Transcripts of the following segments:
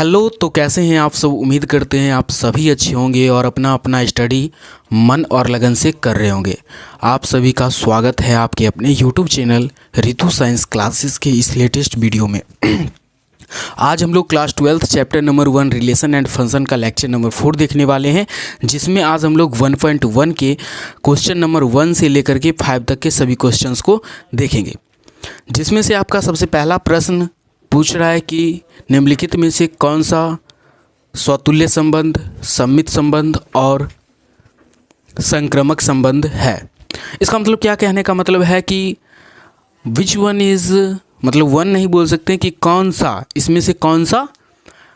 Hello. तो कैसे हैं आप सब? उम्मीद करते हैं आप सभी अच्छे होंगे और अपना अपना स्टडी मन और लगन से कर रहे होंगे। आप सभी का स्वागत है आपके अपने YouTube channel Ritu science classes के इस लेटेस्ट वीडियो में। आज हम लोग class 12 chapter number 1 relation and function का लेक्चर नंबर 4 देखने वाले हैं, जिसमें आज हम लोग 1.1 के क्वेश्चन नंबर 1 से लेकर के 5 तक के सभी क्वेश्चंस को देखेंगे। जिसमें से आपका सबसे पहला प्रश्न पूछ रहा है कि निम्नलिखित में से कौन सा स्वतुल्य संबंध, सम्मित संबंध और संक्रामक संबंध है। इसका मतलब क्या कहने का मतलब है कि विच वन इज़, मतलब वन नहीं बोल सकते कि कौन सा, इसमें से कौन सा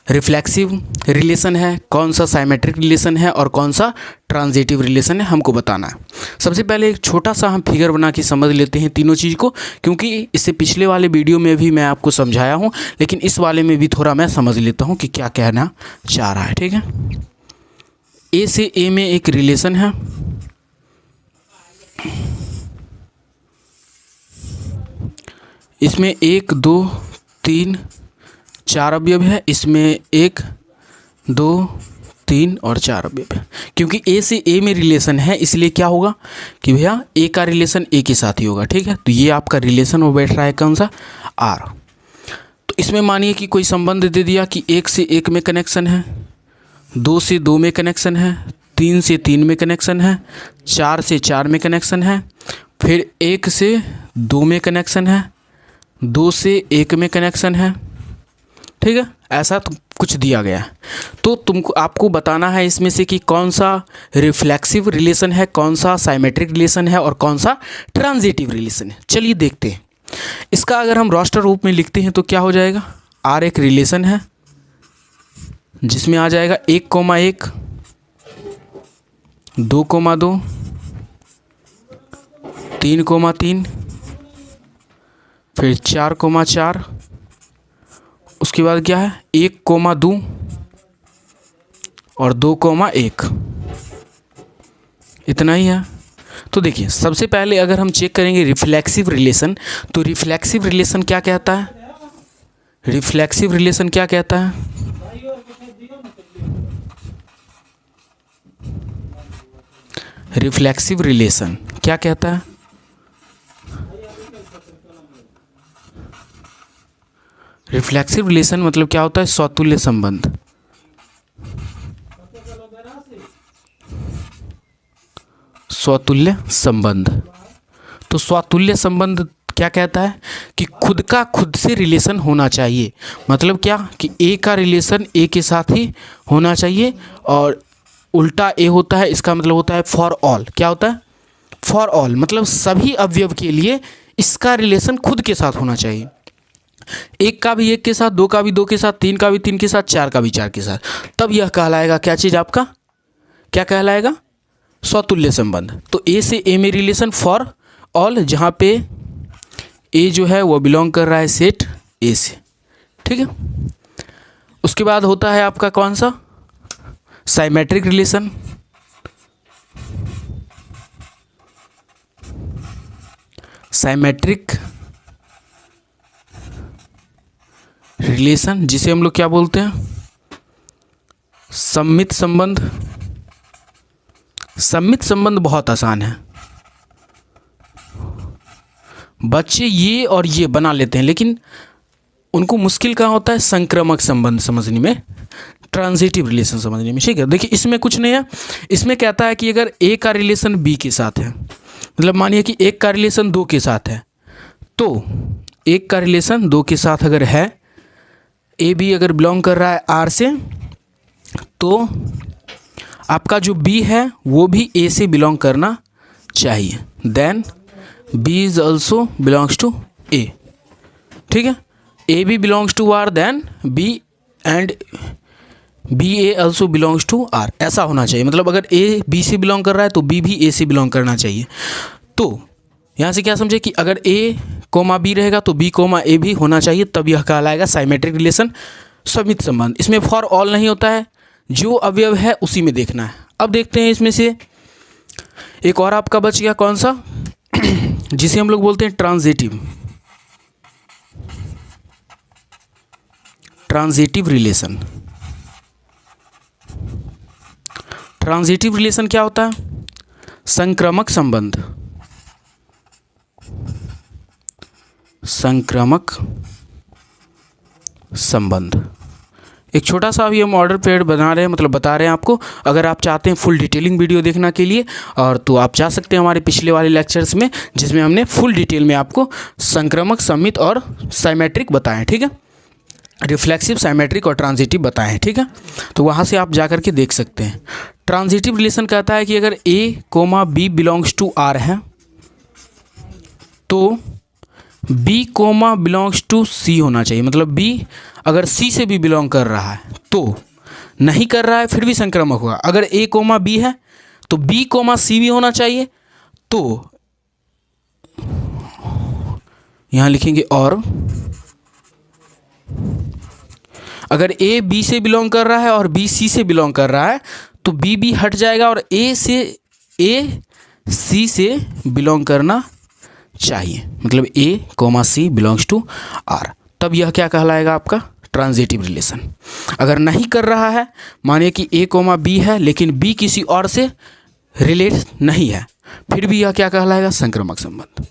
रिफ्लेक्सिव रिलेशन है, कौन सा साइमेट्रिक रिलेशन है और कौन सा ट्रांजिटिव रिलेशन है, हमको बताना है। सबसे पहले एक छोटा सा हम फिगर बना के समझ लेते हैं तीनों चीज़ को, क्योंकि इससे पिछले वाले वीडियो में भी मैं आपको समझाया हूँ, लेकिन इस वाले में भी थोड़ा मैं समझ लेता हूँ कि क्या कहना चाह रहा है। ठीक है, ए से ए में एक रिलेशन है, इसमें 1 2 3 4 अवयव है, इसमें 1 2 3 और 4 अवयव है। क्योंकि ए से ए में रिलेशन है, इसलिए क्या होगा कि भैया ए का रिलेशन ए के साथ ही होगा। ठीक है, तो ये आपका रिलेशन वो बैठ रहा है कौन सा, आर। तो इसमें मानिए कि कोई संबंध दे दिया कि 1 से 1 में कनेक्शन है, 2 से 2 में कनेक्शन है, 3 से 3 में कनेक्शन है, 4 से 4 में कनेक्शन है, फिर 1 से 2 में कनेक्शन है, 2 से 1 में कनेक्शन है। ठीक है, ऐसा तो कुछ दिया गया है। तो तुमको आपको बताना है इसमें से कि कौन सा रिफ्लेक्सिव रिलेशन है, कौन सा साइमेट्रिक रिलेशन है और कौन सा ट्रांजिटिव रिलेशन है। चलिए देखते हैं। इसका अगर हम रोस्टर रूप में लिखते हैं तो क्या हो जाएगा, आर एक रिलेशन है जिसमें आ जाएगा 1,1 2,2 3,3 फिर 4,4, उसके बाद क्या है 1,2 और 2,1, इतना ही है। तो देखिए, सबसे पहले अगर हम चेक करेंगे रिफ्लेक्सिव रिलेशन, तो रिफ्लेक्सिव रिलेशन क्या कहता है, रिफ्लेक्सिव रिलेशन क्या कहता है, रिफ्लेक्सिव रिलेशन क्या कहता है, रिफ्लेक्सिव रिलेशन मतलब क्या होता है, स्वतुल्य संबंध। स्वतुल्य संबंध, तो स्वतुल्य संबंध क्या कहता है कि खुद का खुद से रिलेशन होना चाहिए। मतलब क्या कि ए का रिलेशन ए के साथ ही होना चाहिए, और उल्टा ए होता है, इसका मतलब होता है फॉर ऑल। क्या होता है, फॉर ऑल, मतलब सभी अवयव के लिए इसका रिलेशन खुद के साथ होना चाहिए। 1 का भी 1 के साथ, 2 का भी 2 के साथ, 3 का भी 3 के साथ, 4 का भी 4 के साथ, तब यह कहलाएगा क्या चीज़, आपका क्या कहलाएगा, स्वतुल्य संबंध। तो ए से ए में रिलेशन फॉर ऑल, जहाँ पे ए जो है वो बिलोंग कर रहा है सेट ए से। ठीक है, उसके बाद होता है आपका कौन सा, साइमेट्रिक रिलेशन। साइमेट्रिक रिलेशन जिसे हम लोग क्या बोलते हैं, सम्मित संबंध। सम्मित संबंध बहुत आसान है, बच्चे ये और ये बना लेते हैं, लेकिन उनको मुश्किल कहाँ होता है, संक्रामक संबंध समझने में, ट्रांजिटिव रिलेशन समझने में। ठीक है, देखिए इसमें कुछ नहीं है। इसमें कहता है कि अगर ए का रिलेशन बी के साथ है, मतलब मानिए कि 1 का रिलेशन 2 के साथ है, तो 1 का रिलेशन 2 के साथ अगर है, ए बी अगर बिलोंग कर रहा है आर से, तो आपका जो बी है वो भी ए से बिलोंग करना चाहिए। Then B is also belongs to A. ठीक है, A B belongs to R, then B and B A also belongs to R, ऐसा होना चाहिए। मतलब अगर ए बी से बिलोंग कर रहा है तो बी भी ए से बिलोंग करना चाहिए। तो यहाँ से क्या समझे कि अगर ए कोमा बी रहेगा तो बी कोमा ए भी होना चाहिए, तब यह कहलाएगा साइमेट्रिक रिलेशन, सम्मित संबंध। इसमें फॉर ऑल नहीं होता है, जो अवयव है उसी में देखना है। अब देखते हैं इसमें से एक और आपका बच गया कौन सा, जिसे हम लोग बोलते हैं transitive. Transitive relation. Transitive relation क्या होता है? संक्रामक संबंध, संक्रामक संबंध। एक छोटा सा अभी हम ऑर्डर पेड बना रहे हैं, मतलब बता रहे हैं आपको। अगर आप चाहते हैं फुल डिटेलिंग वीडियो देखना के लिए और तो आप जा सकते हैं हमारे पिछले वाले लेक्चर्स में, जिसमें हमने फुल डिटेल में आपको संक्रामक, सममित और साइमेट्रिक बताएं, ठीक है। रिफ्लेक्सिव, साइमेट्रिक और ट्रांजिटिव बताएं हैं, ठीक है। तो वहाँ से आप जा कर के देख सकते हैं। ट्रांजिटिव रिलेशन कहता है कि अगर A comma B belongs to R है तो B comma belongs to C होना चाहिए। मतलब बी अगर सी से भी बिलोंग कर रहा है तो, नहीं कर रहा है फिर भी संक्रामक होगा। अगर ए कोमा बी है तो बी कोमा सी भी होना चाहिए। तो यहाँ लिखेंगे और अगर ए बी से बिलोंग कर रहा है और बी सी से बिलोंग कर रहा है तो बी बी हट जाएगा और ए सी से बिलोंग करना चाहिए। मतलब A comma C belongs to R, तब यह क्या कहलाएगा आपका? Transitive relation. अगर नहीं कर रहा है, मानिए कि ए कोमा बी है लेकिन बी किसी और से रिलेट नहीं है, फिर भी यह क्या कहलाएगा? संक्रामक संबंध।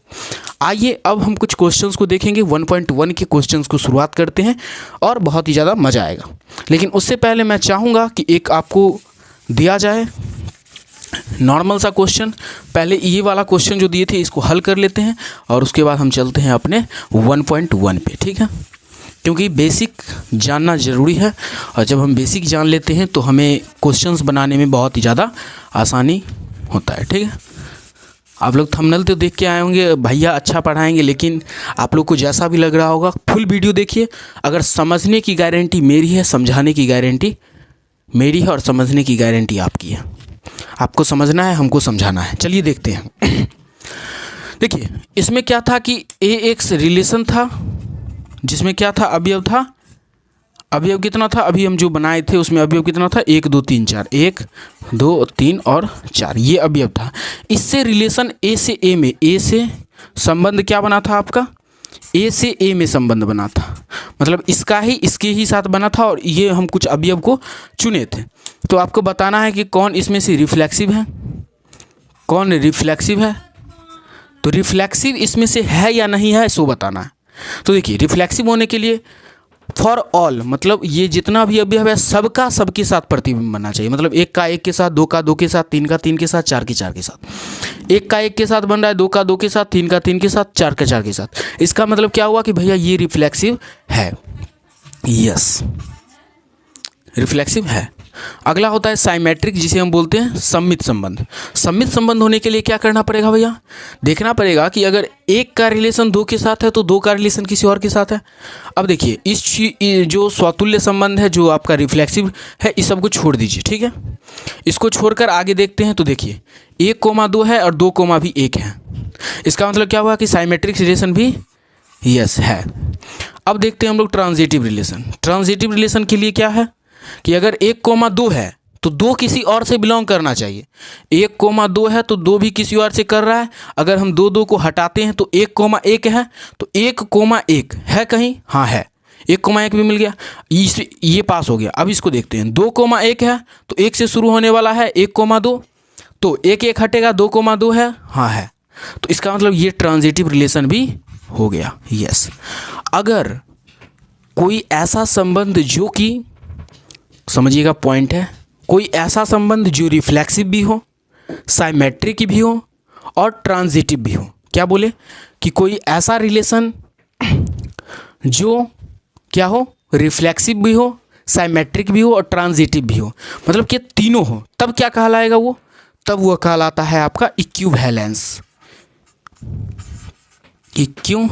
आइए अब हम कुछ क्वेश्चंस को देखेंगे। 1.1 के क्वेश्चंस को शुरुआत करते हैं और बहुत ही ज़्यादा मज़ा आएगा। लेकिन उससे पहले मैं चाहूँगा कि एक आपको दिया जाए नॉर्मल सा क्वेश्चन। पहले ये वाला क्वेश्चन जो दिए थे इसको हल कर लेते हैं और उसके बाद हम चलते हैं अपने 1.1 पे, ठीक है। क्योंकि बेसिक जानना ज़रूरी है और जब हम बेसिक जान लेते हैं तो हमें क्वेश्चंस बनाने में बहुत ही ज़्यादा आसानी होता है, ठीक है। आप लोग थंबनेल तो देख के आए होंगे, भैया अच्छा पढ़ाएंगे, लेकिन आप लोग को जैसा भी लग रहा होगा फुल वीडियो देखिए। अगर समझने की गारंटी मेरी है, समझाने की गारंटी मेरी है और समझने की गारंटी आपकी है। आपको समझना है, हमको समझाना है। चलिए देखते हैं। देखिए इसमें क्या था कि ए एक्स रिलेशन था जिसमें क्या था? अवयव था। अवयव कितना था? अभी हम जो बनाए थे उसमें अवयव कितना था? 1 2 3 4, 1 2 3 और 4, ये अवयव था। इससे रिलेशन ए से ए में, ए से संबंध क्या बना था आपका? ए से ए में संबंध बना था। मतलब इसका ही इसके ही साथ बना था और ये हम कुछ अवयव को चुने थे। तो आपको बताना है कि कौन इसमें से रिफ्लेक्सिव है, कौन रिफ्लेक्सिव है। तो रिफ्लेक्सिव इसमें से है या नहीं है सो बताना है। तो देखिए रिफ्लेक्सिव होने के लिए फॉर ऑल, मतलब ये जितना भी अवयव है सबका सबके साथ प्रतिबिंब बनना चाहिए। मतलब एक का एक के साथ, दो का दो के साथ, तीन का तीन के साथ, चार के चार के साथ। एक का एक के साथ बन रहा है, दो का दो के साथ, तीन का तीन के साथ, चार का चार के साथ। इसका मतलब क्या हुआ कि भैया ये रिफ्लेक्सिव है। यस, रिफ्लेक्सिव है। अगला होता है साइमेट्रिक, जिसे हम बोलते हैं सममित संबंध। सममित संबंध होने के लिए क्या करना पड़ेगा भैया? देखना पड़ेगा कि अगर एक का रिलेशन दो के साथ है तो दो का रिलेशन किसी और के साथ है। अब देखिए इस जो स्वतुल्य संबंध है, जो आपका रिफ्लेक्सिव है, इस सब को छोड़ दीजिए, ठीक है। इसको छोड़कर आगे देखते हैं तो देखिए 1 कोमा 2 है और 2 कोमा भी 1 है। इसका मतलब क्या हुआ कि साइमेट्रिक रिलेशन भी यस है। अब देखते हैं हम लोग ट्रांजिटिव रिलेशन। ट्रांजिटिव रिलेशन के लिए क्या है कि अगर 1 कोमा 2 है तो 2 किसी और से बिलोंग करना चाहिए। 1 कोमा 2 है तो 2 भी किसी और से कर रहा है। अगर हम 2 को हटाते हैं तो 1 कोमा 1 है, तो 1 कोमा 1 है कहीं? हाँ है, 1 कोमा 1 भी मिल गया, ये पास हो गया। अब इसको देखते हैं, 2 कोमा 1 है तो 1 से शुरू होने वाला है 1 कोमा 2, तो 1 1 हटेगा, 2 कोमा 2 है, हाँ है। तो इसका मतलब ये ट्रांजिटिव रिलेशन भी हो गया। यस, अगर कोई ऐसा संबंध जो कि, समझिएगा पॉइंट है, कोई ऐसा संबंध जो रिफ्लेक्सिव भी हो, साइमेट्रिक भी हो और ट्रांजिटिव भी हो। क्या बोले कि कोई ऐसा रिलेशन जो क्या हो? रिफ्लेक्सिव भी हो, साइमेट्रिक भी हो और ट्रांजिटिव भी हो, मतलब कि तीनों हो, तब क्या कहलाएगा वो? तब वो कहलाता है आपका इक्विवेलेंस। इक्विवेलेंस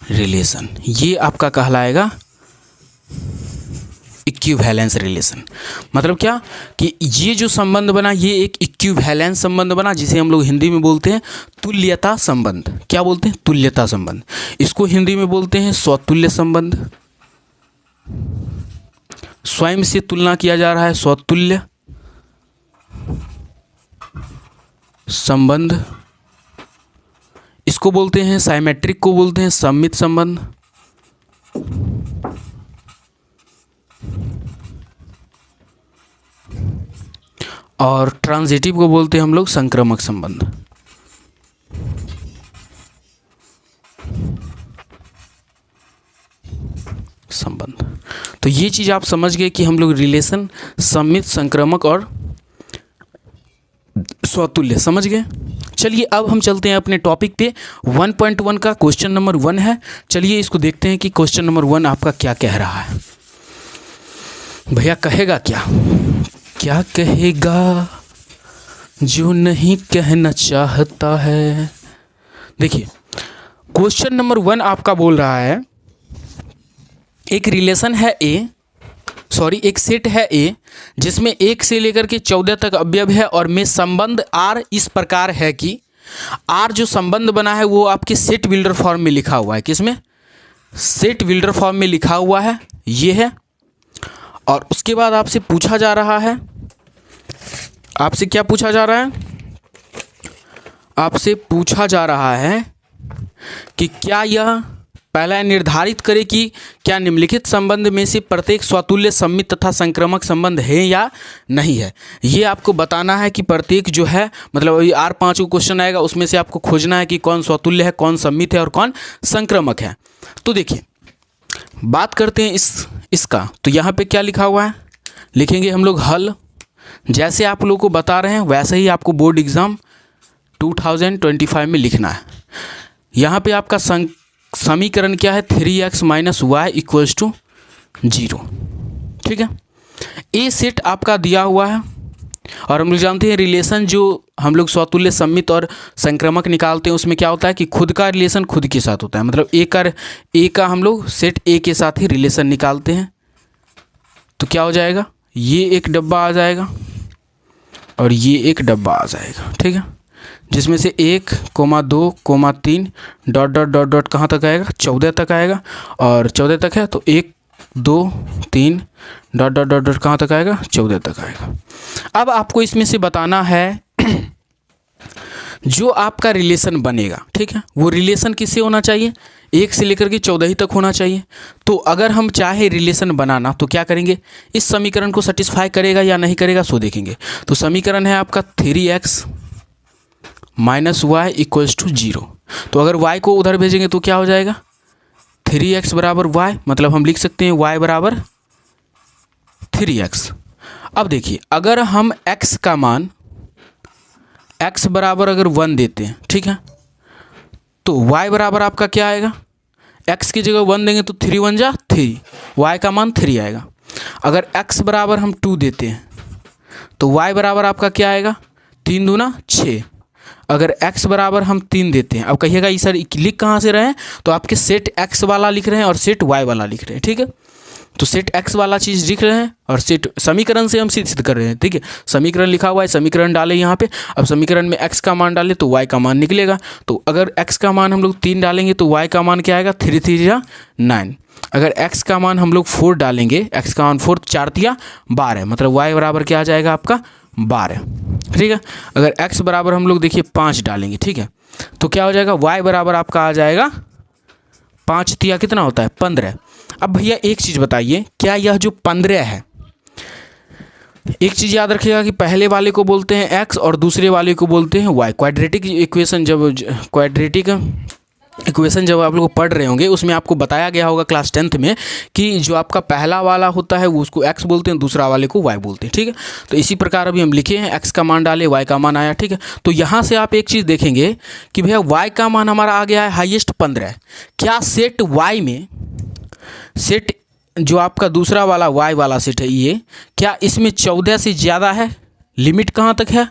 रिलेशन, ये आपका कहलाएगा इक्विवेलेंस रिलेशन। मतलब क्या कि ये जो संबंध बना ये एक इक्विवेलेंस संबंध बना, जिसे हम लोग हिंदी में बोलते हैं तुल्यता संबंध। क्या बोलते हैं? तुल्यता संबंध। इसको हिंदी में बोलते हैं स्वतुल्य संबंध। स्वयं से तुलना किया जा रहा है, स्वतुल्य संबंध। इसको बोलते हैं साइमेट्रिक को बोलते हैं सममित संबंध। और ट्रांजिटिव को बोलते हैं हम लोग संक्रामक संबंध। तो ये चीज़ आप समझ गए कि हम लोग रिलेशन, सम्मित, संक्रामक और स्वतुल्य समझ गए। चलिए अब हम चलते हैं अपने टॉपिक पे। 1.1 का क्वेश्चन नंबर 1 है। चलिए इसको देखते हैं कि क्वेश्चन नंबर 1 आपका क्या कह रहा है। भैया कहेगा क्या, क्या कहेगा जो नहीं कहना चाहता है। देखिए क्वेश्चन नंबर 1 आपका बोल रहा है एक रिलेशन है एक सेट है ए जिसमें 1 से लेकर के 14 तक अवयव है और में संबंध आर इस प्रकार है कि आर जो संबंध बना है वो आपके सेट बिल्डर फॉर्म में लिखा हुआ है। किसमें? सेट बिल्डर फॉर्म में लिखा हुआ है, ये है। और उसके बाद आपसे पूछा जा रहा है, आपसे क्या पूछा जा रहा है? आपसे पूछा जा रहा है कि क्या यह पहला निर्धारित करे कि क्या निम्नलिखित संबंध में से प्रत्येक स्वतुल्य, सम्मित तथा संक्रामक संबंध है या नहीं है। ये आपको बताना है कि प्रत्येक जो है, मतलब अभी R5 को क्वेश्चन आएगा, उसमें से आपको खोजना है कि कौन स्वतुल्य है, कौन सम्मित है और कौन संक्रामक है। तो देखिए बात करते हैं इसका। तो यहाँ पे क्या लिखा हुआ है, लिखेंगे हम लोग हल। जैसे आप लोगों को बता रहे हैं वैसे ही आपको बोर्ड एग्ज़ाम 2025 में लिखना है। यहाँ पे आपका समीकरण क्या है, 3x - y = 0। ठीक है, ए सेट आपका दिया हुआ है और हम लोग जानते हैं रिलेशन जो हम लोग स्वतुल्य, सम्मित और संक्रामक निकालते हैं उसमें क्या होता है कि खुद का रिलेशन खुद के साथ होता है। मतलब ए का हम लोग सेट ए के साथ ही रिलेशन निकालते हैं। तो क्या हो जाएगा, ये एक डब्बा आ जाएगा और ये एक डब्बा आ जाएगा। ठीक है, जिसमें से 1, 2, 3 ... कहाँ तक आएगा, 14 तक आएगा। और 14 तक है तो 1, 2, 3 ... कहाँ तक आएगा, 14 तक आएगा। अब आपको इसमें से बताना है जो आपका रिलेशन बनेगा। ठीक है, वो रिलेशन किससे होना चाहिए, 1 से लेकर के 14 ही तक होना चाहिए। तो अगर हम चाहे रिलेशन बनाना तो क्या करेंगे, इस समीकरण को सेटिस्फाई करेगा या नहीं करेगा सो देखेंगे। तो समीकरण है आपका 3x - y = 0। तो अगर y को उधर भेजेंगे तो क्या हो जाएगा, 3x = y, मतलब हम लिख सकते हैं y = 3x। अब देखिए अगर हम x का मान x बराबर अगर 1 देते हैं, ठीक है, तो y बराबर आपका क्या आएगा, x की जगह 1 देंगे तो 3 × 1 = 3, y का मान 3 आएगा। अगर x बराबर हम 2 देते हैं तो y बराबर आपका क्या आएगा, 3 दूना 6। अगर x बराबर हम 3 देते हैं, अब कहिएगा ये सर लिख कहाँ से रहे हैं, तो आपके सेट x वाला लिख रहे हैं और सेट y वाला लिख रहे हैं। ठीक है, तो सेट x वाला चीज़ लिख रहे हैं और सेट समीकरण से हम सिद्ध कर रहे हैं। ठीक है, समीकरण लिखा हुआ है, समीकरण डालें यहाँ पे। अब समीकरण में x का मान डालें तो y का मान निकलेगा। तो अगर x का मान हम लोग 3 डालेंगे तो y का मान क्या आएगा, 3 × 3 = 9। अगर x का मान हम लोग 4 डालेंगे, x का मान 4, 4 × 3 = 12, मतलब y बराबर क्या आ जाएगा आपका 12। ठीक है, अगर x बराबर हम लोग देखिए 5 डालेंगे, ठीक है, तो क्या हो जाएगा, y बराबर आपका आ जाएगा 5 × 3 कितना होता है, 15। अब भैया एक चीज़ बताइए, क्या यह जो 15 है, एक चीज़ याद रखिएगा कि पहले वाले को बोलते हैं x और दूसरे वाले को बोलते हैं y। क्वाड्रेटिक इक्वेशन जब आप लोग पढ़ रहे होंगे उसमें आपको बताया गया होगा क्लास 10th में कि जो आपका पहला वाला होता है वो उसको x बोलते हैं, दूसरा वाले को y बोलते हैं। ठीक है, तो इसी प्रकार अभी हम लिखे हैं, x का मान डाले, y का मान आया। ठीक है, तो यहाँ से आप एक चीज़ देखेंगे कि भैया y का मान हमारा आ गया है हाईएस्ट 15। क्या सेट y में, सेट जो आपका दूसरा वाला y वाला सेट है ये, क्या इसमें 14 से ज़्यादा है? लिमिट कहाँ तक है,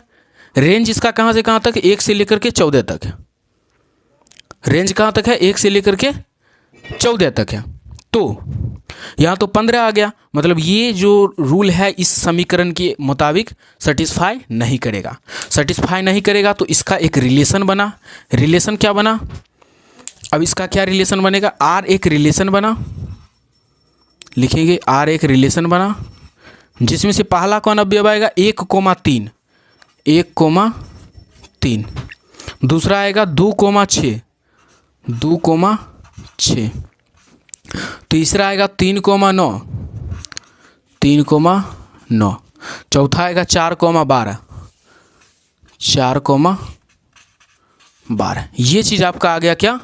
रेंज इसका कहाँ से कहाँ तक, 1 से लेकर के 14 तक है। रेंज कहाँ तक है, 1 से लेकर के 14 तक है। तो यहाँ तो 15 आ गया, मतलब ये जो रूल है इस समीकरण के मुताबिक सेटिस्फाई नहीं करेगा। सेटिस्फाई नहीं करेगा तो इसका एक रिलेशन बना। रिलेशन क्या बना, अब इसका क्या रिलेशन बनेगा, R एक रिलेशन बना, लिखेंगे R एक रिलेशन बना, जिसमें से पहला कौन अवयव आएगा, 1,3, 1,3। दूसरा आएगा 2,6, 2,6। तीसरा आएगा 3,9, 3,9। चौथा आएगा 4,12, 4,12। ये चीज़ आपका आ गया क्या,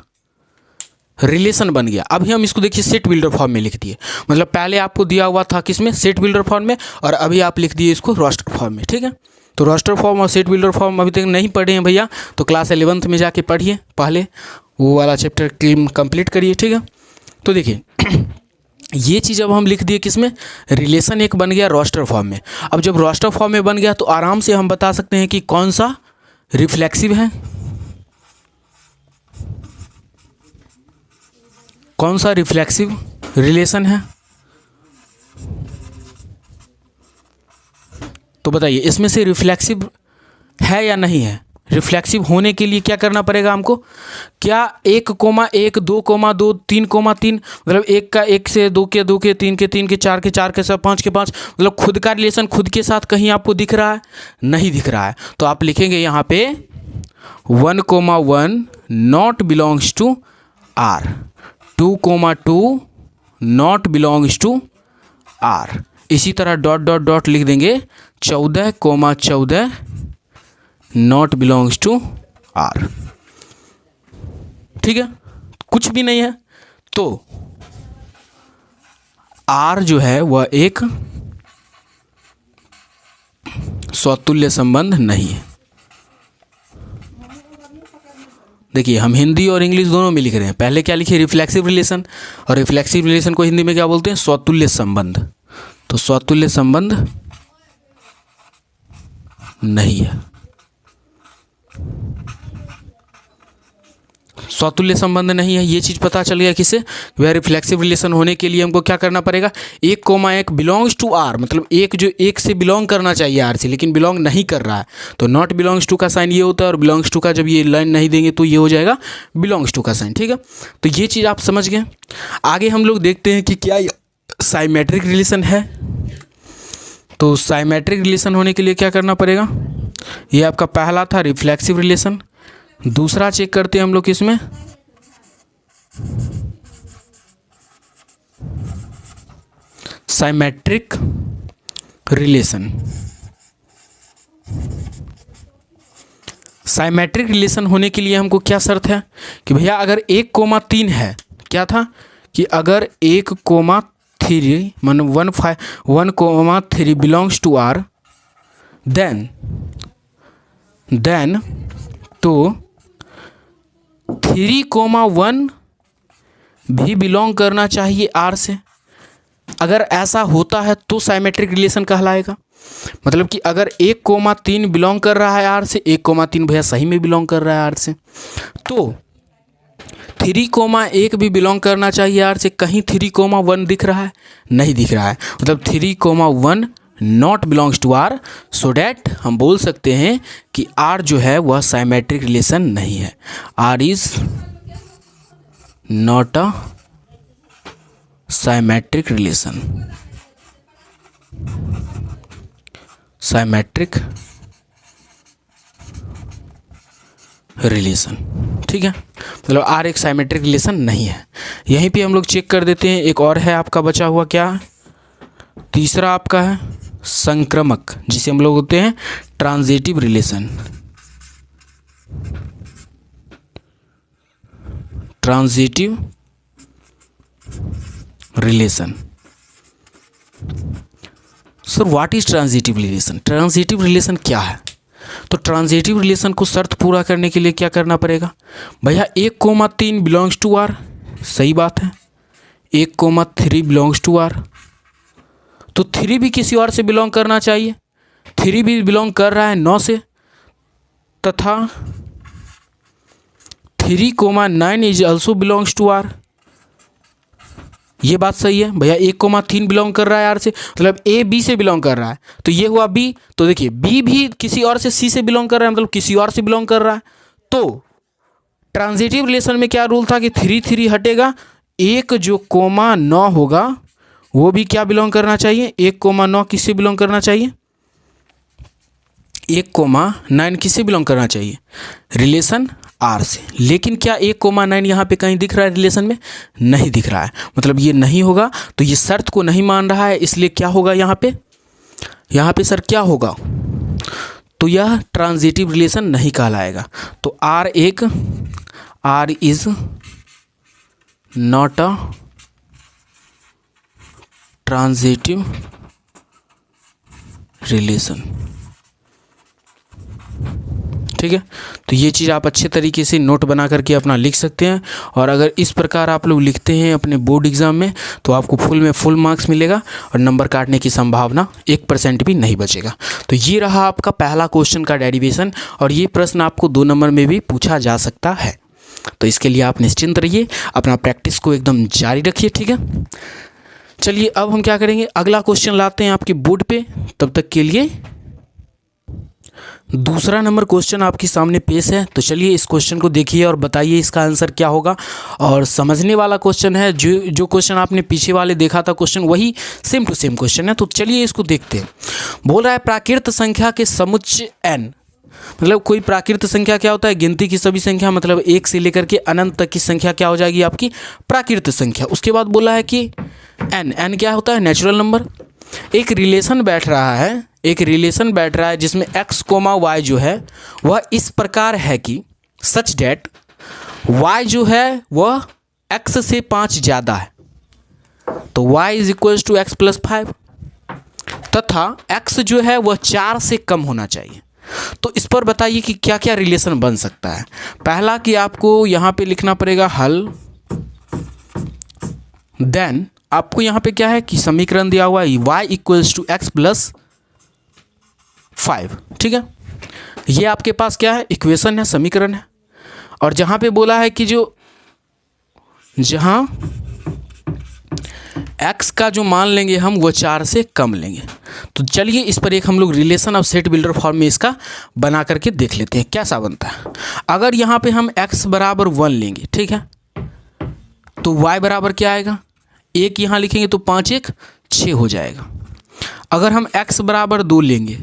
रिलेशन बन गया। अभी हम इसको देखिए सेट बिल्डर फॉर्म में लिख दिए, मतलब पहले आपको दिया हुआ था किसमें, सेट बिल्डर फॉर्म में, और अभी आप लिख दिए इसको रोस्टर फॉर्म में। ठीक है, तो रोस्टर फॉर्म और सेट बिल्डर फॉर्म अभी तक नहीं पढ़े हैं भैया, तो क्लास 11th में जाके पढ़िए, पहले वो वाला चैप्टर कंप्लीट करिए। ठीक है, तो देखिए ये चीज़ अब हम लिख दिए किसमें, रिलेशन एक बन गया रोस्टर फॉर्म में। अब जब रोस्टर फॉर्म में बन गया तो आराम से हम बता सकते हैं कि कौन सा रिफ्लेक्सिव है, कौन सा रिफ्लेक्सिव रिलेशन है। तो बताइए इसमें से रिफ्लेक्सिव है या नहीं है। रिफ्लेक्सिव होने के लिए क्या करना पड़ेगा हमको, क्या 1,1, 2,2, 3,3, मतलब 1 का 1 से, 2 के 2 के 3 के 3 के 4 के 4 के 5 के 5, मतलब खुद का रिलेशन खुद के साथ कहीं आपको दिख रहा है, नहीं दिख रहा है। तो आप लिखेंगे यहाँ पे 1,1 not belongs to R, 2,2 not belongs to R. इसी तरह डॉट डॉट डॉट लिख देंगे 14,14 नॉट बिलोंग्स टू आर। ठीक है, कुछ भी नहीं है, तो आर जो है वह एक स्वतुल्य संबंध नहीं है। देखिए हम हिंदी और इंग्लिश दोनों में लिख रहे हैं। पहले क्या लिखे, रिफ्लेक्सिव रिलेशन, और रिफ्लेक्सिव रिलेशन को हिंदी में क्या बोलते हैं, स्वतुल्य संबंध। तो स्वतुल्य संबंध नहीं है, स्वतुल्य संबंध नहीं है। ये चीज़ पता चल गया किसे, वह रिफ्लेक्सिव रिलेशन होने के लिए हमको क्या करना पड़ेगा, 1,1 बिलोंग्स टू आर, मतलब एक जो एक से बिलोंग करना चाहिए आर से, लेकिन बिलोंग नहीं कर रहा है, तो नॉट बिलोंग्स टू का साइन ये होता है, और बिलोंग्स टू का जब ये लाइन नहीं देंगे तो ये हो जाएगा बिलोंग्स टू का साइन। ठीक है, तो ये चीज़ आप समझ गए। आगे हम लोग देखते हैं कि क्या साइमेट्रिक रिलेशन है। तो साइमेट्रिक रिलेशन होने के लिए क्या करना पड़ेगा, ये आपका पहला था रिफ्लेक्सिव रिलेशन। दूसरा चेक करते हैं हम लोग इसमें साइमेट्रिक रिलेशन। साइमेट्रिक रिलेशन होने के लिए हमको क्या शर्त है कि भैया अगर 1,3 है, क्या था कि अगर 1,3 मान 1,3 बिलोंग्स टू आर, देन तो 3,1 भी बिलोंग करना चाहिए आर से। अगर ऐसा होता है तो साइमेट्रिक रिलेशन कहलाएगा। मतलब कि अगर 1,3 बिलोंग कर रहा है आर से, 1,3 भैया सही में बिलोंग कर रहा है आर से, तो 3,1 भी बिलोंग करना चाहिए आर से। कहीं 3,1 दिख रहा है, नहीं दिख रहा है, मतलब 3,1 not belongs to R. So that हम बोल सकते हैं कि आर जो है वह साइमेट्रिक रिलेशन नहीं है। R is not a symmetric relation, symmetric relation. ठीक है, मतलब आर एक साइमेट्रिक रिलेशन नहीं है। यहीं पे हम लोग चेक कर देते हैं। एक और है आपका बचा हुआ, क्या तीसरा आपका है संक्रामक, जिसे हम लोग होते हैं transitive relation. Transitive relation. Sir what is transitive relation, transitive relation क्या है। तो ट्रांजिटिव रिलेशन को शर्त पूरा करने के लिए क्या करना पड़ेगा भैया, 1,3 बिलोंग्स टू आर, सही बात है, 1,3 बिलोंग्स टू आर, तो 3 भी किसी और से बिलोंग करना चाहिए। 3 भी बिलोंग कर रहा है 9 से, तथा 3,9 is also belongs to R. ये बात सही है भैया, 1,3 बिलोंग कर रहा है आर से, मतलब ए बी से बिलोंग कर रहा है, तो ये हुआ बी। तो देखिए बी भी किसी और से सी से बिलोंग कर रहा है, मतलब किसी और से बिलोंग कर रहा है। तो ट्रांजिटिव रिलेशन में क्या रूल था कि 3 हटेगा, एक जो 9 होगा वो भी क्या बिलोंग करना चाहिए, 1,9 किससे बिलोंग करना चाहिए, 1,9 किससे बिलोंग करना चाहिए, रिलेशन आर से। लेकिन क्या 1,9 यहाँ पे कहीं दिख रहा है रिलेशन में, नहीं दिख रहा है, मतलब ये नहीं होगा। तो ये शर्त को नहीं मान रहा है, इसलिए क्या होगा यहाँ पे, यहाँ पे सर क्या होगा, तो यह ट्रांजिटिव रिलेशन नहीं कहलाएगा। तो R is not a transitive relation. ठीक है, तो ये चीज़ आप अच्छे तरीके से नोट बना करके अपना लिख सकते हैं। और अगर इस प्रकार आप लोग लिखते हैं अपने बोर्ड एग्जाम में तो आपको फुल मार्क्स मिलेगा और नंबर काटने की संभावना 1% भी नहीं बचेगा। तो ये रहा आपका पहला क्वेश्चन का डेरिवेशन, और ये प्रश्न आपको 2 नंबर में भी पूछा जा सकता है। तो इसके लिए आप निश्चिंत रहिए, अपना प्रैक्टिस को एकदम जारी रखिए। ठीक है, चलिए अब हम क्या करेंगे, अगला क्वेश्चन लाते हैं आपके बोर्ड पे। तब तक के लिए दूसरा नंबर क्वेश्चन आपके सामने पेश है। तो चलिए इस क्वेश्चन को देखिए और बताइए इसका आंसर क्या होगा। और समझने वाला क्वेश्चन है, जो क्वेश्चन आपने पीछे वाले देखा था क्वेश्चन, वही सेम टू सेम क्वेश्चन है। तो चलिए इसको देखते हैं। बोल रहा है प्राकृत संख्या के समुच्चय n, मतलब कोई प्राकृत संख्या क्या होता है, गिनती की सभी संख्या, मतलब 1 से लेकर के अनंत तक की संख्या क्या हो जाएगी आपकी प्राकृत संख्या। उसके बाद बोला है कि n क्या होता है, नेचुरल नंबर। एक रिलेशन बैठ रहा है जिसमें x, y जो है वह इस प्रकार है कि सच डेट y जो है वह x से 5 ज़्यादा है, तो y is equal to x plus 5, तथा x जो है वह 4 से कम होना चाहिए। तो इस पर बताइए कि क्या क्या रिलेशन बन सकता है। पहला कि आपको यहाँ पे लिखना पड़ेगा हल, देन आपको यहाँ पे क्या है कि समीकरण दिया हुआ है y equals to x plus 5। ठीक है, ये आपके पास क्या है, इक्वेशन है, समीकरण है। और जहाँ पे बोला है कि जहाँ x का जो मान लेंगे हम वो 4 से कम लेंगे। तो चलिए इस पर एक हम लोग relation of set builder form में इसका बना करके देख लेते हैं कैसा बनता है। अगर यहाँ पे हम x बराबर 1 लेंगे, ठीक है, तो y बराबर क्या आएगा, 1 यहाँ लिखेंगे तो 5 1 6 हो जाएगा। अगर हम x बराबर 2 लेंगे,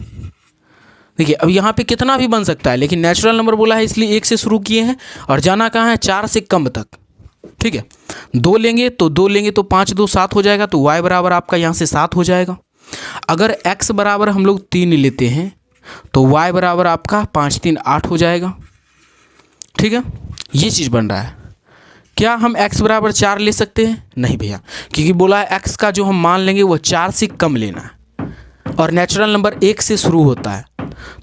देखिए अब यहाँ पे कितना भी बन सकता है, लेकिन नेचुरल नंबर बोला है इसलिए 1 से शुरू किए हैं और जाना कहाँ है, 4 से कम तक। ठीक है, 2 लेंगे तो 5 2 7 हो जाएगा, तो y बराबर आपका यहाँ से 7 हो जाएगा। अगर x बराबर हम लोग 3 लेते हैं तो y बराबर आपका 5 3 8 हो जाएगा। ठीक है, ये चीज़ बन रहा है। क्या हम x बराबर 4 ले सकते हैं, नहीं भैया, क्योंकि बोला है x का जो हम मान लेंगे वो 4 से कम लेना है, और नेचुरल नंबर 1 से शुरू होता है।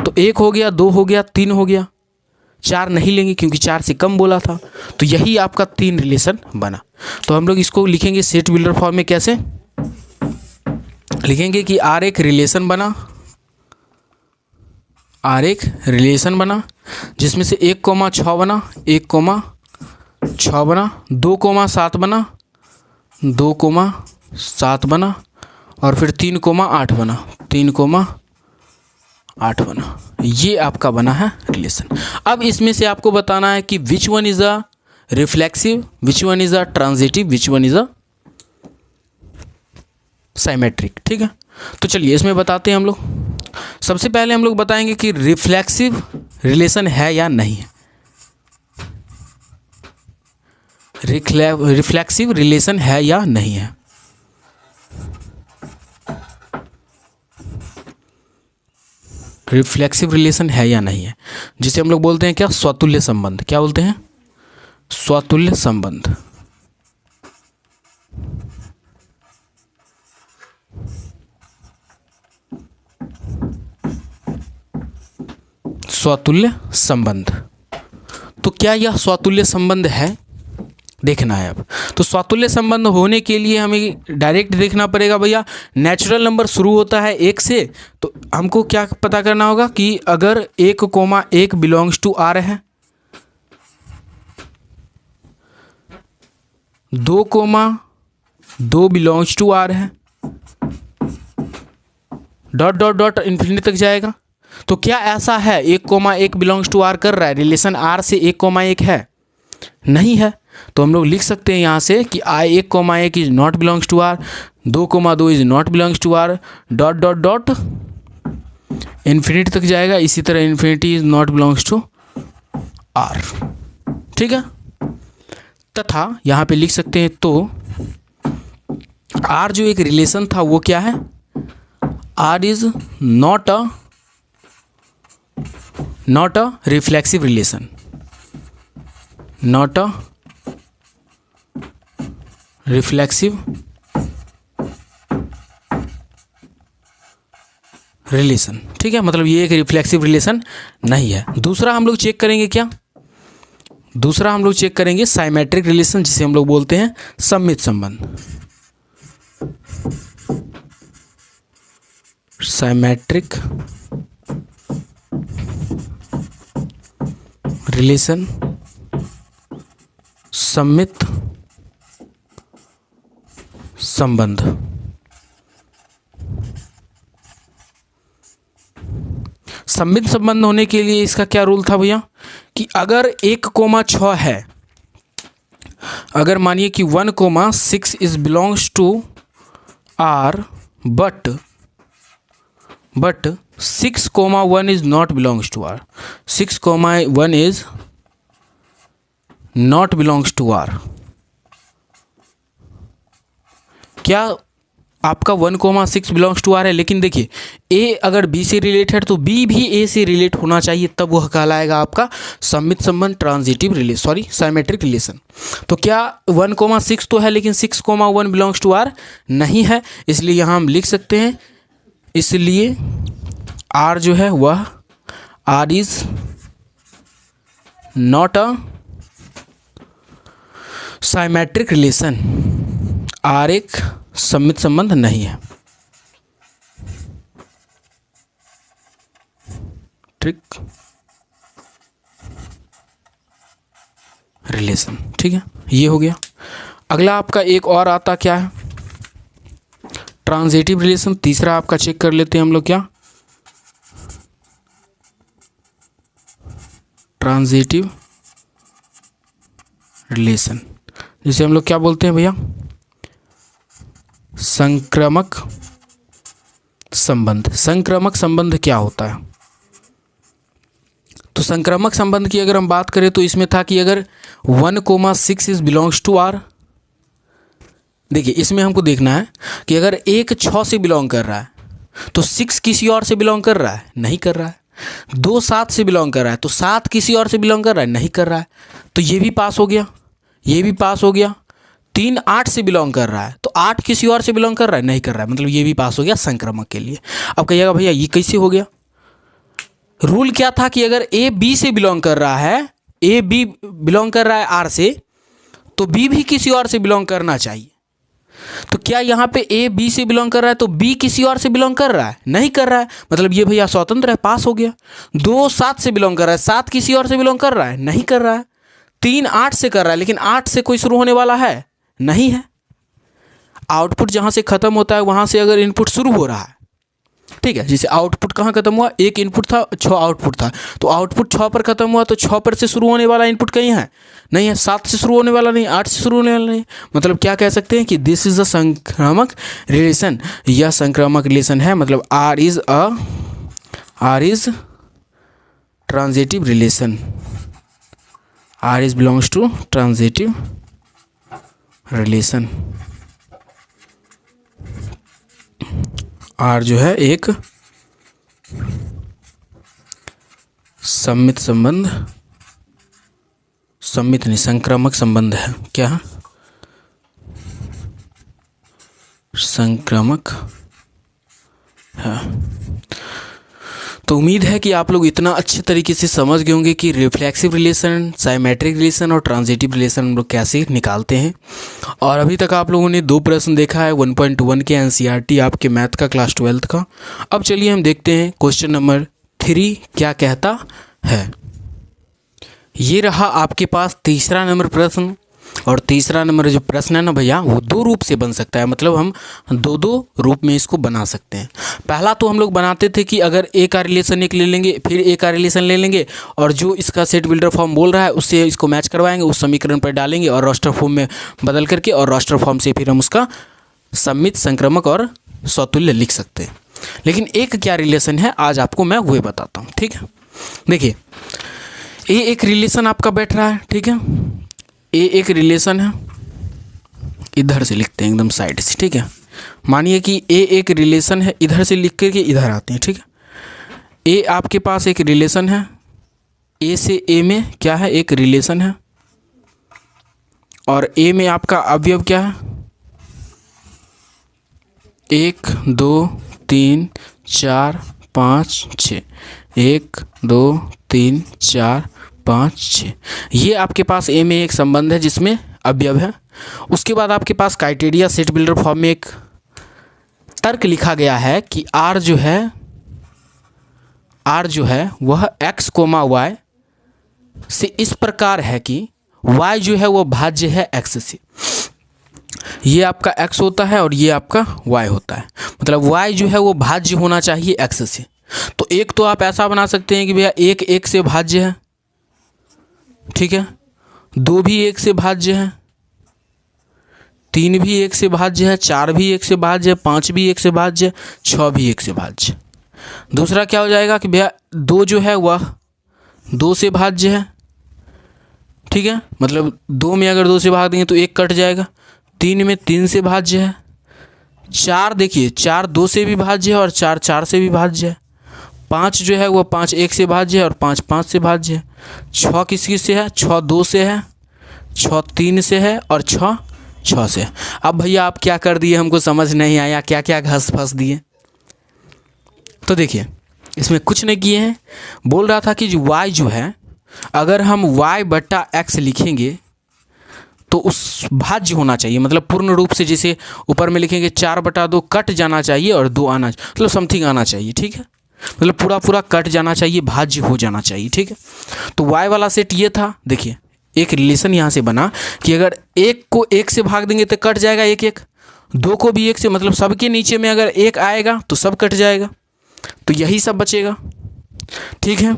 तो 1 हो गया, 2 हो गया, 3 हो गया, 4 नहीं लेंगे क्योंकि 4 से कम बोला था। तो यही आपका 3 रिलेशन बना। तो हम लोग इसको लिखेंगे सेट बिल्डर फॉर्म में। कैसे लिखेंगे कि R एक रिलेशन बना, जिसमें से 1,6 बना, 1,6 बना, 2,7 बना, 2,7 बना, और फिर 3,8 बना, 3,8 बना। ये आपका बना है रिलेशन। अब इसमें से आपको बताना है कि which one is a reflexive, which one is a transitive, which one is a symmetric. ठीक है, तो चलिए इसमें बताते हैं हम लोग। सबसे पहले हम लोग बताएंगे कि रिफ्लेक्सिव रिलेशन है या नहीं है। रिफ्लेक्सिव रिलेशन है या नहीं है। रिफ्लेक्सिव रिलेशन है या नहीं है, जिसे हम लोग बोलते हैं क्या, स्वतुल्य संबंध। क्या बोलते हैं, स्वतुल्य संबंध। स्वतुल्य संबंध। तो क्या यह स्वतुल्य संबंध है, देखना है अब। तो स्वतुल्य संबंध होने के लिए हमें डायरेक्ट देखना पड़ेगा भैया, नेचुरल नंबर शुरू होता है 1 से, तो हमको क्या पता करना होगा कि अगर 1,1 बिलोंग्स टू R है, 2,2 बिलोंग्स टू R है, डॉट डॉट डॉट इन्फिनिटी तक जाएगा। तो क्या ऐसा है 1,1 बिलोंग्स टू R कर रहा है, रिलेशन R से 1,1 है, नहीं है। तो हम लोग लिख सकते हैं यहाँ से कि 1,1 is not belongs to R, 2,2 is not belongs to R, dot dot dot infinity तक जाएगा। इसी तरह infinity is not belongs to R। ठीक है, तथा यहाँ पे लिख सकते हैं तो R जो एक रिलेशन था वो क्या है, R is not a reflexive relation, not a reflexive relation. ठीक है, मतलब ये एक रिफ्लेक्सिव रिलेशन नहीं है। दूसरा हम लोग चेक करेंगे क्या, दूसरा हम लोग चेक करेंगे साइमेट्रिक रिलेशन, जिसे हम लोग बोलते हैं सममित संबंध। साइमेट्रिक रिलेशन, सममित संबंध। सममित संबंध होने के लिए इसका क्या रूल था भैया, कि अगर 1,6 है, अगर मानिए कि 1,6 is belongs to R but 6,1 is not belongs to R, 6,1 is not belongs to R। क्या आपका 1,6 बिलोंग्स टू R है, लेकिन देखिए A अगर B से रिलेटेड तो B भी A से रिलेट होना चाहिए, तब वह कहलाएगा आपका सममित संबंध, transitive relation, sorry symmetric relation. तो क्या 1,6 तो है लेकिन 6,1 बिलोंग्स टू R नहीं है, इसलिए यहाँ हम लिख सकते हैं, इसलिए R जो है वह R is not a symmetric relation, R एक सममित संबंध नहीं है। ट्रिक रिलेशन, ठीक है, ये हो गया। अगला आपका एक और आता क्या है, ट्रांजिटिव रिलेशन। तीसरा आपका चेक कर लेते हैं हम लोग, क्या ट्रांजिटिव रिलेशन, जिसे हम लोग क्या बोलते हैं भैया, संक्रामक संबंध। संक्रामक संबंध क्या होता है, तो संक्रामक संबंध की अगर हम बात करें तो इसमें था कि अगर 1,6 इज बिलोंग्स टू R, देखिए इसमें हमको देखना है कि अगर 1,6 से बिलोंग कर रहा है तो 6 किसी और से बिलोंग कर रहा है, नहीं कर रहा है। 2 7 से बिलोंग कर रहा है तो 7 किसी और से बिलोंग कर रहा है, नहीं कर रहा है। तो ये भी पास हो गया, ये भी पास हो गया। 3 8 से बिलोंग कर रहा है तो 8 किसी और से बिलोंग कर रहा है, नहीं कर रहा है, मतलब ये भी पास हो गया संक्रामक के लिए। अब कहिएगा भैया ये कैसे हो गया, रूल क्या था कि अगर A B से बिलोंग कर रहा है, A B बिलोंग कर रहा है R से, तो B भी किसी और से बिलोंग करना चाहिए। तो क्या यहाँ पे A B से बिलोंग कर रहा है तो B किसी और से बिलोंग कर रहा है, नहीं कर रहा है, मतलब ये भैया स्वतंत्र है, पास हो गया। 2 7 से बिलोंग कर रहा है, 7 किसी और से बिलोंग कर रहा है, नहीं कर रहा है। 3 8 से कर रहा है, लेकिन 8 से कोई शुरू होने वाला है नहीं है। आउटपुट जहाँ से ख़त्म होता है वहाँ से अगर इनपुट शुरू हो रहा है, ठीक है, जैसे आउटपुट कहाँ खत्म हुआ, 1 इनपुट था 6 आउटपुट था, तो आउटपुट 6 पर खत्म हुआ, तो 6 पर से शुरू होने वाला इनपुट कहीं है नहीं है, 7 से शुरू होने वाला नहीं, 8 से शुरू होने वाला नहीं। मतलब क्या कह सकते हैं कि दिस इज अ संक्रामक रिलेशन, यह संक्रामक रिलेशन है, मतलब R is transitive relation, R is belongs to transitive relation. R जो है एक सम्मित संबंध, सम्मित नहीं संक्रामक संबंध है। क्या संक्रामक है। तो उम्मीद है कि आप लोग इतना अच्छे तरीके से समझ गए होंगे कि रिफ्लेक्सिव रिलेशन, साइमेट्रिक रिलेशन और ट्रांजिटिव रिलेशन हम लोग कैसे निकालते हैं। और अभी तक आप लोगों ने 2 प्रश्न देखा है 1.1 के NCERT आपके मैथ का क्लास 12th का। अब चलिए हम देखते हैं क्वेश्चन नंबर 3 क्या कहता है। ये रहा आपके पास तीसरा नंबर प्रश्न, और तीसरा नंबर जो प्रश्न है ना भैया, वो 2 रूप से बन सकता है, मतलब हम 2 रूप में इसको बना सकते हैं। पहला तो हम लोग बनाते थे कि अगर A का रिलेशन एक ले लेंगे, फिर A का रिलेशन ले लेंगे, और जो इसका सेट बिल्डर फॉर्म बोल रहा है उससे इसको मैच करवाएंगे, उस समीकरण पर डालेंगे और रास्टर फॉर्म में बदल करके, और रास्टर फॉर्म से फिर हम उसका सम्मित, संक्रामक और स्वतुल्य लिख सकते हैं। लेकिन एक क्या रिलेशन है आज आपको मैं वही बताता हूँ, ठीक है। देखिए A एक रिलेशन आपका बैठ रहा है, ठीक है, A एक रिलेशन है, इधर से लिखते हैं एकदम साइड से, ठीक है। मानिए कि ए एक रिलेशन है, इधर से लिख कर के इधर आते हैं, ठीक है। ए आपके पास एक रिलेशन है, ए से ए में क्या है, एक रिलेशन है, और ए में आपका अवयव क्या है, 1 2 3 4 5 6, 1 2 3 4 5 6, ये आपके पास ए में एक संबंध है जिसमें अवयव है। उसके बाद आपके पास क्राइटेरिया सेट बिल्डर फॉर्म में एक तर्क लिखा गया है कि आर जो है वह x कोमा वाई से इस प्रकार है कि y जो है वो भाज्य है x से। ये आपका x होता है और ये आपका y होता है, मतलब y जो है वो भाज्य होना चाहिए x से। तो एक तो आप ऐसा बना सकते हैं कि भैया 1 1 से भाज्य है, ठीक है, 2 भी 1 से भाज्य है, 3 भी 1 से भाज्य है, 4 भी 1 से भाज्य है, 5 भी 1 से भाज्य है, 6 भी 1 से भाज्य। दूसरा क्या हो जाएगा कि भैया 2 जो है वह 2 से भाज्य है, ठीक है, मतलब 2 में अगर 2 से भाग देंगे तो 1 कट जाएगा। 3 में 3 से भाज्य है। 4 देखिए 4 2 से भी भाज्य है और 4 4 से भी भाज्य है। 5 जो है वो 5 1 से भाज्य है और 5 5 से भाज्य है। 6 किस से है, 6 2 से है, 6 3 से है और 6 6 से है। अब भैया आप क्या कर दिए, हमको समझ नहीं आया, क्या क्या घस फंस दिए। तो देखिए इसमें कुछ नहीं किए हैं, बोल रहा था कि y जो है अगर हम y बट्टा x लिखेंगे तो उस भाज्य होना चाहिए, मतलब पूर्ण रूप से, जैसे ऊपर में लिखेंगे 4/2 कट जाना चाहिए और 2 आना, मतलब समथिंग आना चाहिए, ठीक है, मतलब पूरा पूरा कट जाना चाहिए, भाज्य हो जाना चाहिए, ठीक है। तो y वाला सेट ये था। देखिए एक रिलेशन यहाँ से बना कि अगर 1 को 1 से भाग देंगे तो कट जाएगा 1 1, 2 को भी 1 से, मतलब सबके नीचे में अगर 1 आएगा तो सब कट जाएगा, तो यही सब बचेगा, ठीक है।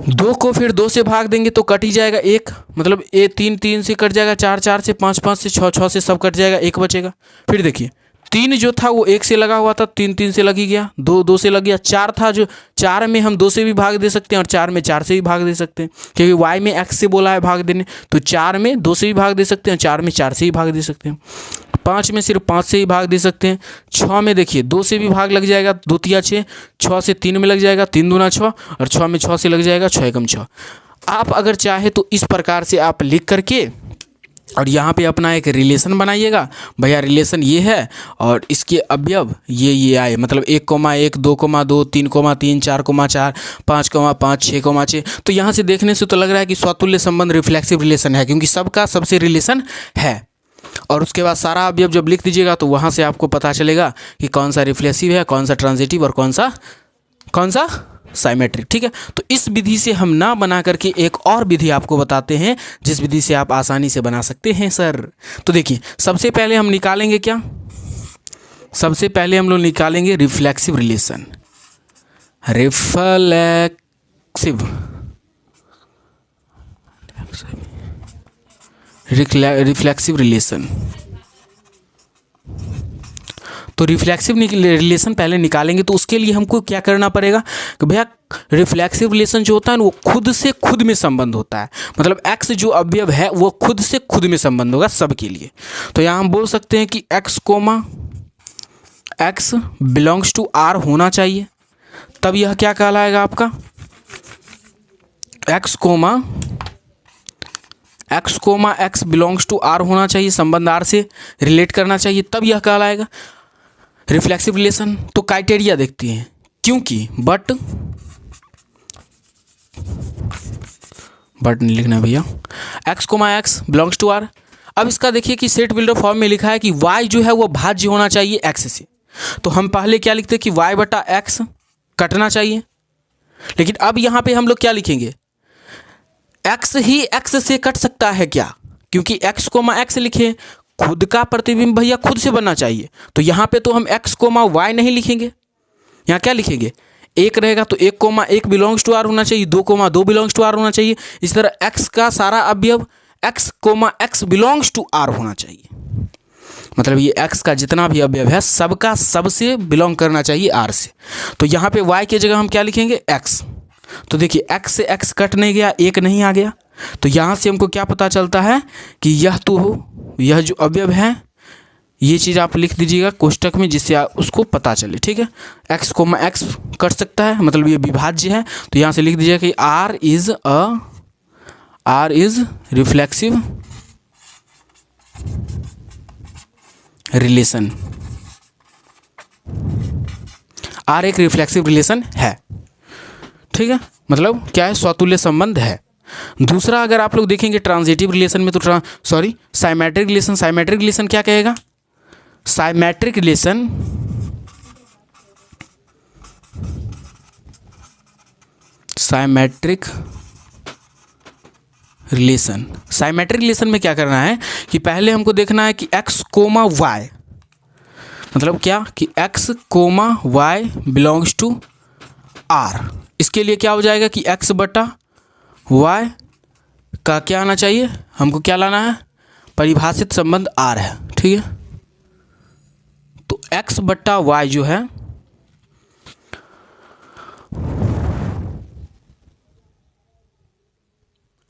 2 को फिर 2 से भाग देंगे तो कट ही जाएगा 1, मतलब 3 3 से कट जाएगा, 4 4 से, 5 5 से, 6 6 से सब कट जाएगा, 1 बचेगा। फिर देखिए 3 जो था वो 1 से लगा हुआ था, 3 3 से लग ही गया, 2 2 से लग गया। 4 था जो 4 में हम 2 से भी भाग दे सकते हैं और 4 में 4 से भी भाग दे सकते हैं, क्योंकि y में x से बोला है भाग देने, तो 4 में 2 से भी भाग दे सकते हैं, 4 में 4 से ही भाग दे सकते हैं। 5 में सिर्फ 5 से ही भाग दे सकते हैं। 6 में देखिए 2 से भी भाग लग जाएगा, 2 तिया 6, 6 से 3 में लग जाएगा, 3 दूना 6, और 6 में 6 से लग जाएगा, 6 एकम 6। आप अगर चाहे तो इस प्रकार से आप लिख करके और यहाँ पे अपना एक रिलेशन बनाइएगा। भैया रिलेशन ये है और इसके अवयव ये आए, मतलब 1 1 2 2 3 3 4 4 5 5 6 6। तो यहाँ से देखने से तो लग रहा है कि स्वतुल्य संबंध रिफ्लेक्सिव रिलेशन है, क्योंकि सबका सबसे रिलेशन है। और उसके बाद सारा अवयव जब लिख दीजिएगा तो वहाँ से आपको पता चलेगा कि कौन सा रिफ्लेक्सिव है, कौन सा ट्रांजिटिव और कौन सा साइमेट्रिक, ठीक है। तो इस विधि से हम ना बना करके एक और विधि आपको बताते हैं जिस विधि से आप आसानी से बना सकते हैं सर। तो देखिए सबसे पहले हम निकालेंगे क्या, सबसे पहले हम लोग निकालेंगे रिफ्लेक्सिव रिलेशन, रिफ्लेक्सिव रिलेशन। तो रिफ्लेक्सिव रिलेशन पहले निकालेंगे, तो उसके लिए हमको क्या करना पड़ेगा कि भैया रिफ्लेक्सिव रिलेशन जो होता है ना वो खुद से खुद में संबंध होता है, मतलब x जो अवयव है वो खुद से खुद में संबंध होगा सबके लिए। तो यहाँ हम बोल सकते हैं कि x बिलोंग्स टू r होना चाहिए, तब यह क्या कहलाएगा आपका x बिलोंग्स टू r होना चाहिए, संबंध r से रिलेट करना चाहिए, तब यह कहलाएगा रिफ्लेक्सिव रिलेशन। तो क्राइटेरिया देखते हैं, क्योंकि बट नहीं लिखना भैया, x बिलोंग्स टू r। अब इसका देखिए कि सेट बिल्डर फॉर्म में लिखा है कि y जो है वो भाज्य होना चाहिए x से। तो हम पहले क्या लिखते हैं कि y बटा x कटना चाहिए, लेकिन अब यहाँ पे हम लोग क्या लिखेंगे, x ही x से कट सकता है क्या, क्योंकि x लिखे, खुद का प्रतिबिंब भैया खुद से बनना चाहिए। तो यहाँ पे तो हम x y नहीं लिखेंगे, यहाँ क्या लिखेंगे, 1 रहेगा तो 1 1 बिलोंग्स टू r होना चाहिए, 2 2 बिलोंग्स टू r होना चाहिए। इस तरह x का सारा अवयव x बिलोंग्स टू r होना चाहिए, मतलब ये x का जितना भी अवयव है सबका सबसे बिलोंग करना चाहिए r से। तो यहाँ पे y की जगह हम क्या लिखेंगे x। तो देखिए x से x कट नहीं गया, 1 नहीं आ गया, तो यहाँ से हमको क्या पता चलता है कि यह जो अवयव है ये चीज़ आप लिख दीजिएगा कोष्टक में, जिससे आप उसको पता चले। ठीक है, x कोमा x कर सकता है, मतलब ये विभाज्य है, तो यहाँ से लिख दीजिएगा कि R is reflexive relation. R एक रिफ्लेक्सिव रिलेशन है। ठीक है, मतलब क्या है, स्वतुल्य संबंध है। दूसरा अगर आप लोग देखेंगे ट्रांजिटिव रिलेशन में, तो साइमेट्रिक रिलेशन। साइमेट्रिक रिलेशन क्या कहेगा? साइमेट्रिक रिलेशन साइमेट्रिक रिलेशन में क्या करना है कि पहले हमको देखना है कि x कोमा y, मतलब क्या कि x comma y belongs to R। इसके लिए क्या हो जाएगा कि x बटा y का क्या आना चाहिए, हमको क्या लाना है, परिभाषित संबंध R है। ठीक है, तो x बटा y जो है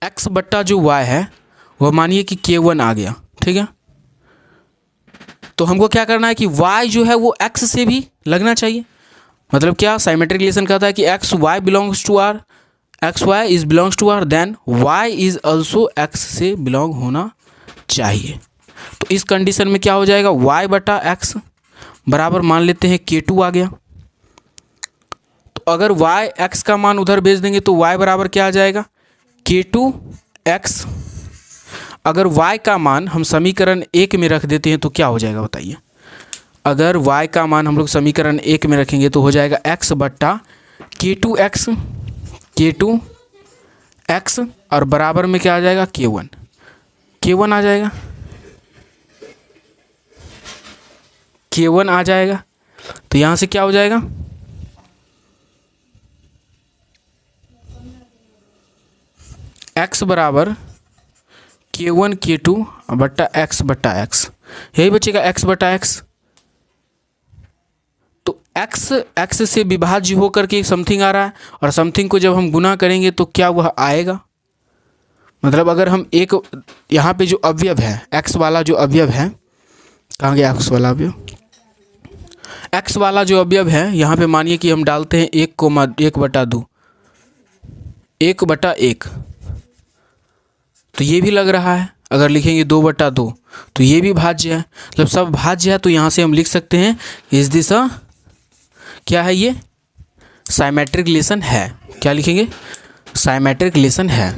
x बट्टा जो y है वह मानिए कि k1 आ गया। ठीक है, तो हमको क्या करना है कि y जो है वो x से भी लगना चाहिए। मतलब क्या, साइमेट्रिक रिलेशन कहता है कि x y belongs to R, x y is belongs to R, then y is also x से बिलोंग होना चाहिए। तो इस कंडीशन में क्या हो जाएगा, y बटा x बराबर मान लेते हैं k2 आ गया। तो अगर y x का मान उधर भेज देंगे तो y बराबर क्या आ जाएगा, k2x। अगर y का मान हम समीकरण 1 में रख देते हैं तो क्या हो जाएगा बताइए। अगर y का मान हम लोग समीकरण 1 में रखेंगे तो हो जाएगा x बट्टा k2x और बराबर में क्या आ जाएगा, k1 आ जाएगा, k1 आ जाएगा। तो यहाँ से क्या हो जाएगा, x बराबर k1 k2 बट्टा x बट्टा x, यही बचेगा x बट्टा x। तो x से विभाज्य होकर के समथिंग आ रहा है, और समथिंग को जब हम गुना करेंगे तो क्या वह आएगा। मतलब अगर हम एक यहाँ पे जो अवयव है x वाला जो अवयव है, कहाँ गया x वाला अवयव, x वाला जो अवयव है यहाँ पे मानिए कि हम डालते हैं 1 बटा 2, 1 बटा 1, तो ये भी लग रहा है। अगर लिखेंगे 2 बटा 2 तो ये भी भाज्य है, मतलब सब भाज्य है। तो यहाँ से हम लिख सकते हैं इस दिशा क्या है, ये साइमेट्रिक रिलेशन है। क्या लिखेंगे, साइमेट्रिक रिलेशन है,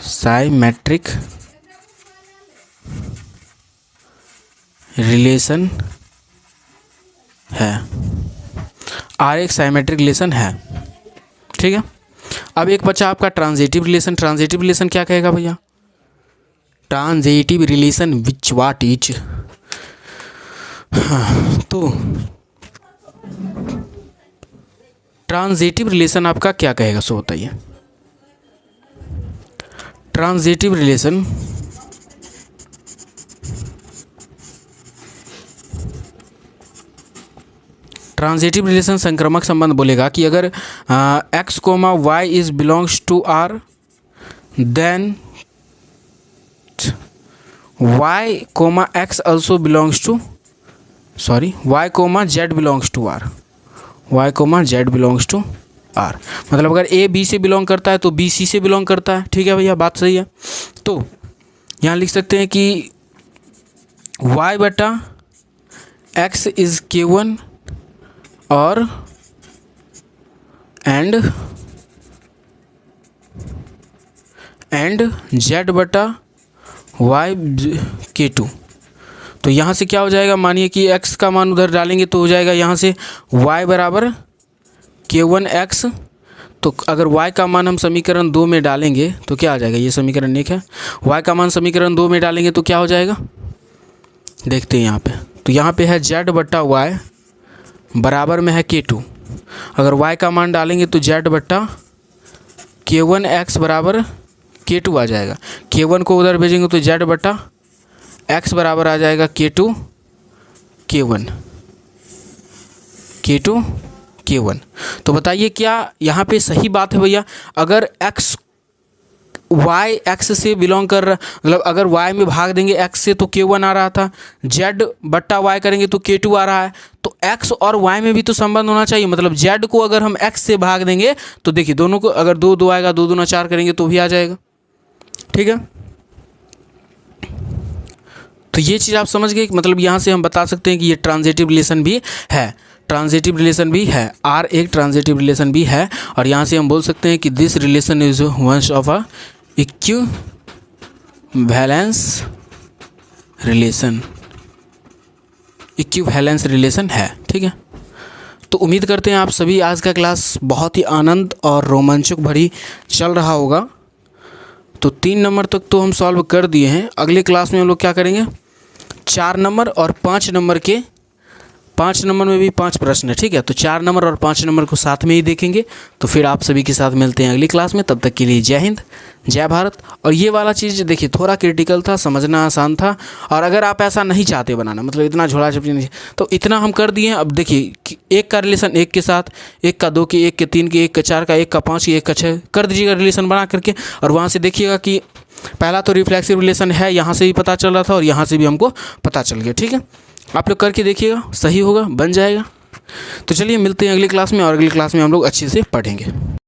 साइमेट्रिक रिलेशन है, R एक साइमेट्रिक रिलेशन है। ठीक है, अब एक बचा आपका ट्रांजिटिव रिलेशन। ट्रांजिटिव रिलेशन क्या कहेगा भैया, transitive relation which what is, तो ट्रांजिटिव रिलेशन आपका क्या कहेगा, सो बताइए। ट्रांजिटिव रिलेशन संक्रामक संबंध बोलेगा कि अगर x comma y is belongs to r, then y comma x also belongs to, y comma z belongs to r, y comma z belongs to r। मतलब अगर a b से बिलोंग करता है तो b c से belong करता है। ठीक है भैया, बात सही है। तो यहाँ लिख सकते हैं कि y बटा x इज k1 और एंड z बटा y k2। तो यहाँ से क्या हो जाएगा, मानिए कि x का मान उधर डालेंगे तो हो जाएगा यहाँ से y बराबर k1x। तो अगर y का मान हम समीकरण 2 में डालेंगे तो क्या आ जाएगा, ये समीकरण 1 है, y का मान समीकरण 2 में डालेंगे तो क्या हो जाएगा, देखते हैं यहाँ पे। तो यहाँ पे है z बट्टा y बराबर में है k2। अगर y का मान डालेंगे तो z बट्टा k1x बराबर k2 आ जाएगा। k1 को उधर भेजेंगे तो z बट्टा x बराबर आ जाएगा k2 k1। तो बताइए क्या यहाँ पे सही बात है भैया। अगर x वाई एक्स से बिलोंग कर रहा, मतलब अगर वाई में भाग देंगे एक्स से तो K1 आ रहा था, जेड बट्टा वाई करेंगे तो K2 आ रहा है। तो एक्स और वाई में भी तो संबंध होना चाहिए, मतलब जेड को अगर हम एक्स से भाग देंगे तो देखिए दोनों को अगर 2 2 आएगा, 2 दूना 4 करेंगे तो भी आ जाएगा। ठीक है, तो ये चीज़ आप समझ गए, मतलब यहाँ से हम बता सकते हैं कि ये ट्रांजिटिव रिलेशन भी है, ट्रांजिटिव रिलेशन भी है, आर एक ट्रांजिटिव रिलेशन भी है। और यहाँ से हम बोल सकते हैं कि this relation is one of a equivalence relation, equivalence relation है। ठीक है, तो उम्मीद करते हैं आप सभी आज का क्लास बहुत ही आनंद और रोमांचक भरी चल रहा होगा। तो 3 नंबर तक तो हम सॉल्व कर दिए हैं। अगले क्लास में हम लोग क्या करेंगे, 4 नंबर और 5 नंबर के, 5 नंबर में भी 5 प्रश्न है। ठीक है, तो 4 नंबर और 5 नंबर को साथ में ही देखेंगे। तो फिर आप सभी के साथ मिलते हैं अगली क्लास में, तब तक के लिए जय हिंद जय भारत। और ये वाला चीज़ देखिए थोड़ा क्रिटिकल था, समझना आसान था। और अगर आप ऐसा नहीं चाहते बनाना, मतलब इतना झोला झपटी नहीं, तो इतना हम कर दिए हैं। अब देखिए एक का रिलेशन एक के साथ, एक का 2 के, एक के 3 के, एक का 4 का, एक का 5 के, एक का 6 कर दीजिएगा रिलेशन बना करके। और वहाँ से देखिएगा कि पहला तो रिफ्लेक्सिव रिलेशन है, यहाँ से भी पता चल रहा था और यहाँ से भी हमको पता चल गया। ठीक है, आप लोग करके देखिएगा, सही होगा, बन जाएगा। तो चलिए मिलते हैं अगली क्लास में, और अगली क्लास में हम लोग अच्छे से पढ़ेंगे।